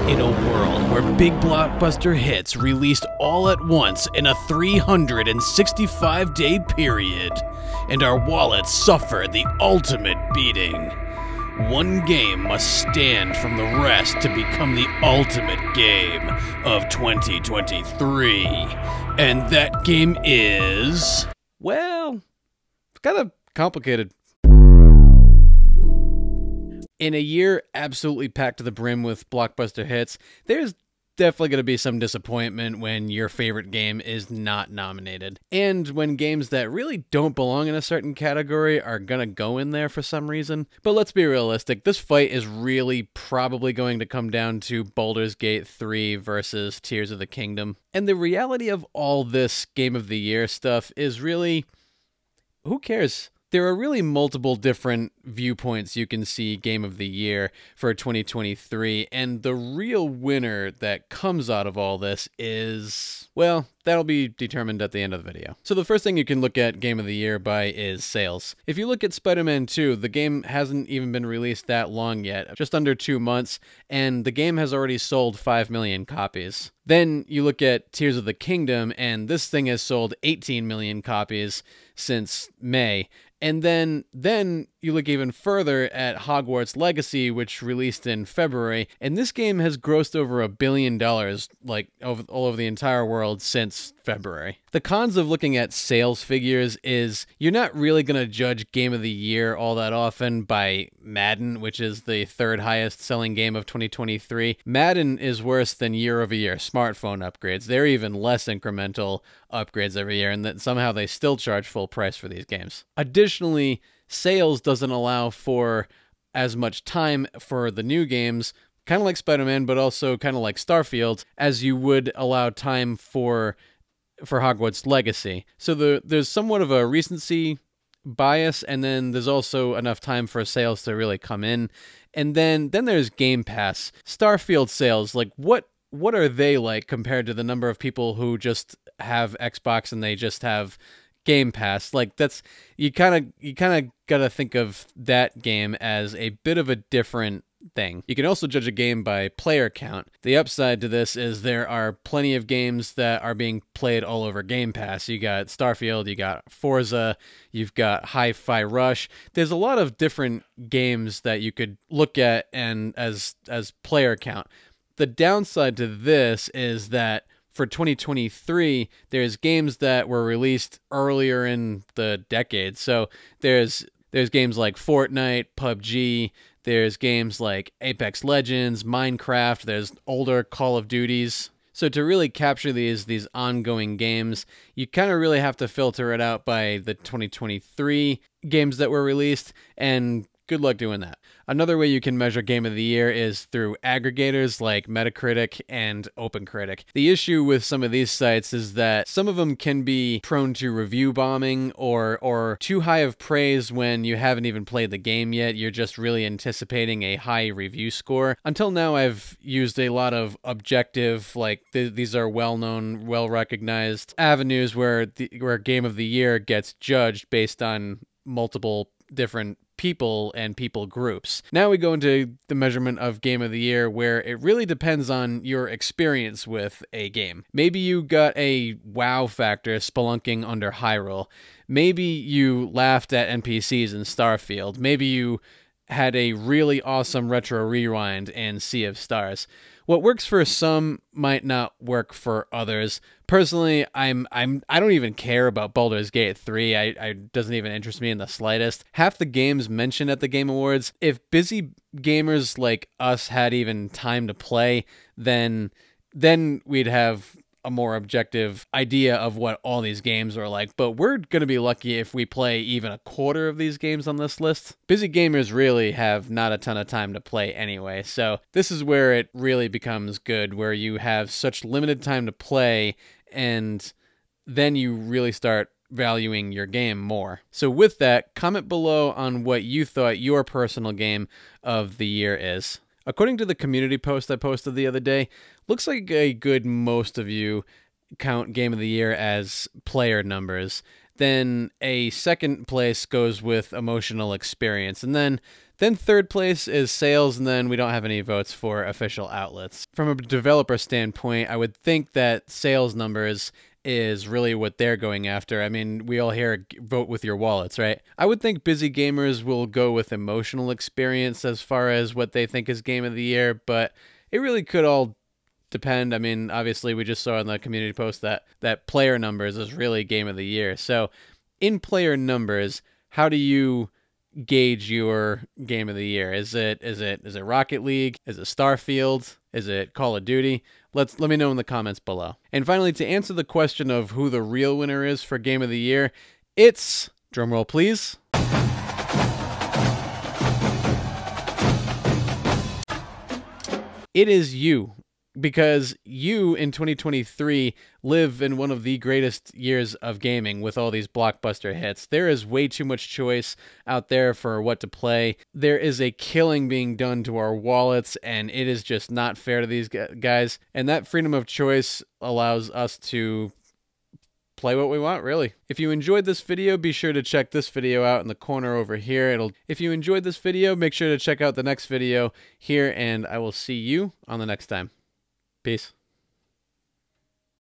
In a world where big blockbuster hits released all at once in a 365-day period, and our wallets suffer the ultimate beating, one game must stand from the rest to become the ultimate game of 2023. And that game is... well, it's kind of complicated. In a year absolutely packed to the brim with blockbuster hits, there's definitely going to be some disappointment when your favorite game is not nominated. And when games that really don't belong in a certain category are going to go in there for some reason. But let's be realistic, this fight is really probably going to come down to Baldur's Gate 3 versus Tears of the Kingdom. And the reality of all this Game of the Year stuff is really, who cares? There are really multiple different viewpoints you can see Game of the Year for 2023, and the real winner that comes out of all this is, well, that'll be determined at the end of the video. So the first thing you can look at Game of the Year by is sales. If you look at Spider-Man 2, the game hasn't even been released that long yet, just under 2 months, and the game has already sold 5 million copies. Then you look at Tears of the Kingdom, and this thing has sold 18 million copies since May. And then you look even further at Hogwarts Legacy, which released in February, and this game has grossed over $1 billion, like all over the entire world since February. The cons of looking at sales figures is you're not really going to judge Game of the Year all that often by Madden, which is the third highest selling game of 2023. Madden is worse than year-over-year smartphone upgrades. They're even less incremental upgrades every year, and that somehow they still charge full price for these games. Additionally, sales doesn't allow for as much time for the new games, kind of like Spider-Man, but also kind of like Starfield, as you would allow time for Hogwarts Legacy. So there's somewhat of a recency bias, and then there's also enough time for sales to really come in. And then there's Game Pass. Starfield sales, like what are they like compared to the number of people who just have Xbox and they just have Game Pass? Like, that's, you kind of got to think of that game as a bit of a different thing. You can also judge a game by player count. The upside to this is there are plenty of games that are being played all over Game Pass. You got Starfield, you got Forza, you've got Hi-Fi Rush. There's a lot of different games that you could look at and as player count. The downside to this is that for 2023, there's games that were released earlier in the decade. So there's games like Fortnite, PUBG, there's games like Apex Legends, Minecraft, there's older Call of Duties. So to really capture these ongoing games, you kind of really have to filter it out by the 2023 games that were released, and good luck doing that. Another way you can measure Game of the Year is through aggregators like Metacritic and OpenCritic. The issue with some of these sites is that some of them can be prone to review bombing or too high of praise when you haven't even played the game yet. You're just really anticipating a high review score. Until now, I've used a lot of objective, like these are well-known, well-recognized avenues where Game of the Year gets judged based on multiple different people and people groups. Now we go into the measurement of Game of the Year, where it really depends on your experience with a game. Maybe you got a wow factor spelunking under Hyrule. Maybe you laughed at NPCs in Starfield. Maybe you had a really awesome retro rewind in Sea of Stars. What works for some might not work for others. Personally, I don't even care about Baldur's Gate 3. I doesn't even interest me in the slightest. Half the games mentioned at the Game Awards, if busy gamers like us had even time to play, then we'd have a more objective idea of what all these games are like, but we're going to be lucky if we play even a quarter of these games on this list. Busy gamers really have not a ton of time to play anyway, so this is where it really becomes good, where you have such limited time to play, and then you really start valuing your game more. So with that, comment below on what you thought your personal game of the year is. According to the community post I posted the other day, looks like a good most of you count Game of the Year as player numbers. Then a second place goes with emotional experience. And then Then third place is sales, and then we don't have any votes for official outlets. From a developer standpoint, I would think that sales numbers is really what they're going after. I mean, we all hear vote with your wallets, right? I would think busy gamers will go with emotional experience as far as what they think is game of the year, but it really could all depend. I mean, obviously we just saw in the community post that player numbers is really game of the year. So in player numbers, how do you gauge your game of the year? Is it Rocket League? Is it Starfield? Is it Call of Duty? Let me know in the comments below. And finally, to answer the question of who the real winner is for game of the year, it's, drumroll please, it is you. Because you in 2023 live in one of the greatest years of gaming with all these blockbuster hits. There is way too much choice out there for what to play. There is a killing being done to our wallets, and it is just not fair to these guys. And that freedom of choice allows us to play what we want, really. If you enjoyed this video, be sure to check this video out in the corner over here. If you enjoyed this video, make sure to check out the next video here, and I will see you on the next time. Peace.